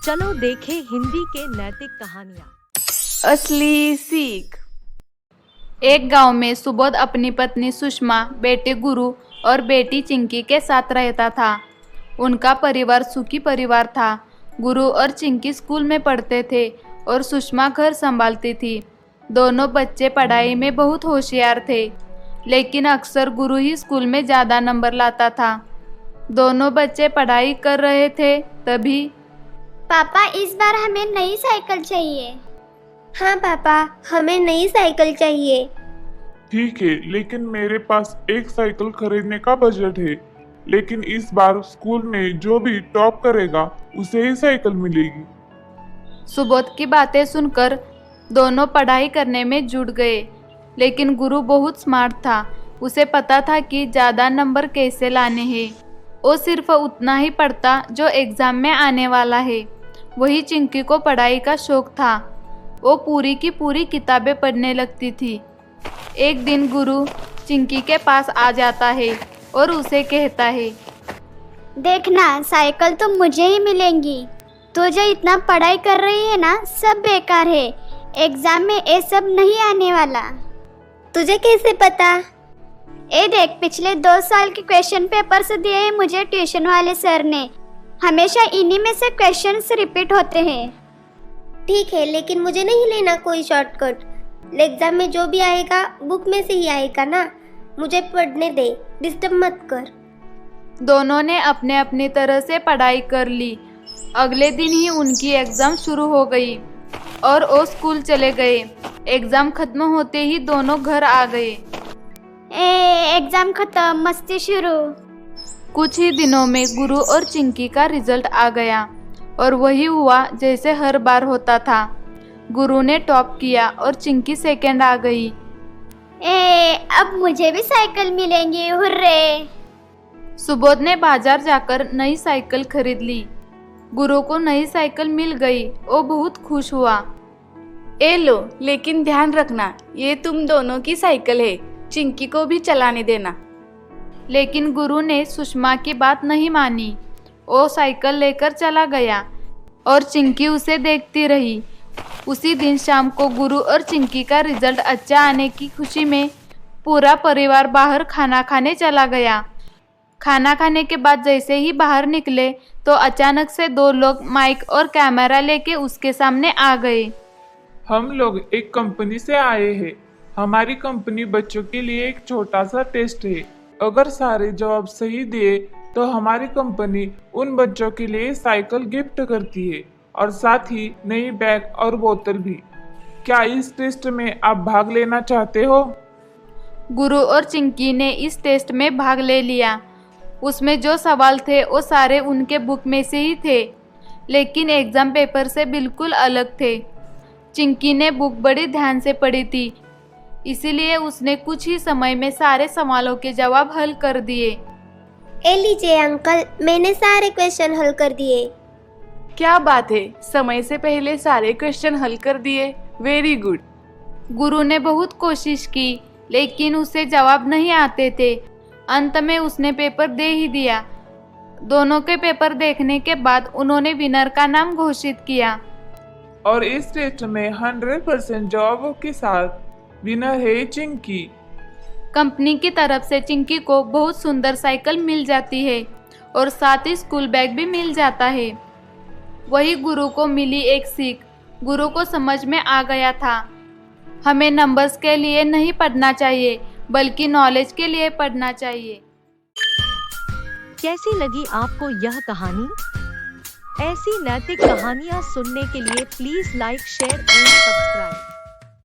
चलो देखें हिंदी के नैतिक कहानियाँ। असली सीख। एक गांव में सुबोध अपनी पत्नी सुषमा, बेटे गुरु और बेटी चिंकी के साथ रहता था। उनका परिवार सुखी परिवार था। गुरु और चिंकी स्कूल में पढ़ते थे और सुषमा घर संभालती थी। दोनों बच्चे पढ़ाई में बहुत होशियार थे, लेकिन अक्सर गुरु ही स्कूल में ज़्यादा नंबर लाता था। दोनों बच्चे पढ़ाई कर रहे थे तभी पापा, इस बार हमें नई साइकिल चाहिए। हाँ पापा, हमें नई साइकिल चाहिए। ठीक है, लेकिन मेरे पास एक साइकिल खरीदने का बजट है। लेकिन इस बार स्कूल में जो भी टॉप करेगा उसे ही साइकिल मिलेगी। सुबोध की बातें सुनकर दोनों पढ़ाई करने में जुट गए। लेकिन गुरु बहुत स्मार्ट था। उसे पता था कि ज़्यादा नंबर कैसे लाने हैं। वो सिर्फ उतना ही पढ़ता जो एग्ज़ाम में आने वाला है। वही चिंकी को पढ़ाई का शौक था। वो पूरी की पूरी किताबें पढ़ने लगती थी। एक दिन गुरु चिंकी के पास आ जाता है और उसे कहता है, देखना, साइकिल तो मुझे ही मिलेंगी। तू जो इतना पढ़ाई कर रही है ना, सब बेकार है। एग्जाम में ये सब नहीं आने वाला। तुझे कैसे पता? ए देख, पिछले 2 साल के क्वेश्चन पेपर्स दिए हैं मुझे ट्यूशन वाले सर ने। हमेशा इन्हीं में से क्वेश्चंस रिपीट होते हैं। ठीक है, लेकिन मुझे नहीं लेना कोई शॉर्टकट। एग्जाम में जो भी आएगा बुक में से ही आएगा ना। मुझे पढ़ने दे, डिस्टर्ब मत कर। दोनों ने अपने अपनी तरह से पढ़ाई कर ली। अगले दिन ही उनकी एग्ज़ाम शुरू हो गई और वो स्कूल चले गए। एग्ज़ाम खत्म होते ही दोनों घर आ गए। एग्जाम खत्म, मस्ती शुरू। कुछ ही दिनों में गुरु और चिंकी का रिजल्ट आ गया और वही हुआ जैसे हर बार होता था। गुरु ने टॉप किया और चिंकी सेकंड आ गई। अब मुझे भी साइकिल मिलेंगी, हुर्रे। सुबोध ने बाजार जाकर नई साइकिल खरीद ली। गुरु को नई साइकिल मिल गई। वो बहुत खुश हुआ। ए लो, लेकिन ध्यान रखना, ये तुम दोनों की साइकिल है। चिंकी को भी चलाने देना। लेकिन गुरु ने सुषमा की बात नहीं मानी। वो साइकिल लेकर चला गया और चिंकी उसे देखती रही। उसी दिन शाम को गुरु और चिंकी का रिजल्ट अच्छा आने की खुशी में पूरा परिवार बाहर खाना खाने चला गया। खाना खाने के बाद जैसे ही बाहर निकले तो अचानक से 2 लोग माइक और कैमरा लेके उसके सामने आ गए। हम लोग एक कंपनी से आए हैं। हमारी कंपनी बच्चों के लिए एक छोटा सा टेस्ट है। अगर सारे जवाब सही दिए तो हमारी कंपनी उन बच्चों के लिए साइकिल गिफ्ट करती है और साथ ही नई बैग और बोतल भी। क्या इस टेस्ट में आप भाग लेना चाहते हो? गुरु और चिंकी ने इस टेस्ट में भाग ले लिया। उसमें जो सवाल थे वो सारे उनके बुक में से ही थे, लेकिन एग्ज़ाम पेपर से बिल्कुल अलग थे। चिंकी ने बुक बड़ी ध्यान से पढ़ी थी, इसीलिए उसने कुछ ही समय में सारे सवालों के जवाब हल कर दिए। ए लीजिए अंकल, मैंने सारे क्वेश्चन हल कर दिए। क्या बात है, समय से पहले सारे क्वेश्चन हल कर दिए। Very good. गुरु ने बहुत कोशिश की, लेकिन उसे जवाब नहीं आते थे। अंत में उसने पेपर दे ही दिया। दोनों के पेपर देखने के बाद उन्होंने विनर का नाम घोषित किया। और इस टेस्ट में 100% जवाबों के साथ विनर है चिंकी। कंपनी की तरफ से चिंकी को बहुत सुंदर साइकिल मिल जाती है और साथ ही स्कूल बैग भी मिल जाता है। वही गुरु को मिली एक सीख। गुरु को समझ में आ गया था, हमें नंबर्स के लिए नहीं पढ़ना चाहिए, बल्कि नॉलेज के लिए पढ़ना चाहिए। कैसी लगी आपको यह कहानी? ऐसी नैतिक कहानियाँ सुनने के लिए please like, share and subscribe.